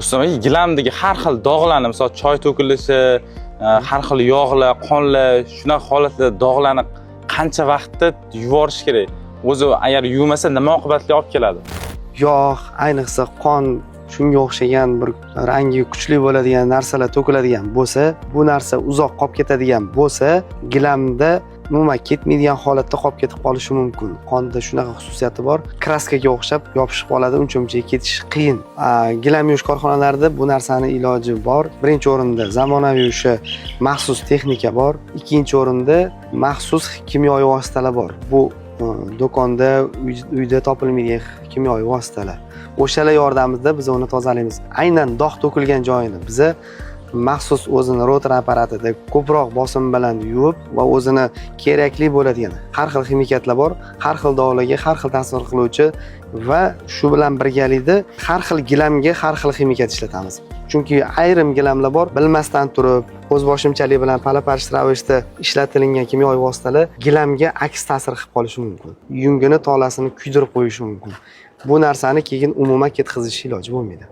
Rustam aka, gilamdagi har xil dog'larni, misol choy to'kilishi, har xil yog'lar, qonlar, shunaqa holatda dog'larni qancha vaqtda yuvorish kerak? O'zi agar yuvmasa nima oqibatga olib keladi? Yog', ayniqsa qon, shunga o'xshagan bir rangi kuchli bo'ladigan narsalar to'kiladigan bo'lsa, bu narsa uzoq qolib ketadigan bo'lsa, gilamda umuman ketmaydigan holatda qolib ketib qolishi mumkin. Qonda shunaqa xususiyati bor, kraskaga o'xshab yopishib qoladi, uncha-muncha ketish qiyin. Gilam yuvish korxonalarida bu narsani iloji bor. Birinchi o'rinda zamonaviy o'sha maxsus texnika bor, ikkinchi o'rinda maxsus kimyoviy vositalar bor. Bu do'konda, uyda topilmaydigan kimyoviy vositalar. O'shalar yordamida biz uni tozalaymiz. Aynan dog' to'kilgan joyini biz maxsus o'zini rotor apparatida ko'proq bosim bilan yuvib va o'zini kerakli bo'ladigan har xil ximikatlar bor, har xil dog'larga har xil ta'sir qiluvchi va shu bilan birgalikda har xil gilamga har xil ximikat ishlatamiz. Chunki ayrim gilamlar bor, bilmasdan turib, o'zboshimchalik bilan pala-partish ravishda ishlatilgan kimyoviy vositalar gilamga aks ta'sir qilib qolishi mumkin. Yungini tolasini kuydirib qo'yishi mumkin. Bu narsani keyin umuman ketkazish iloji bo'lmaydi.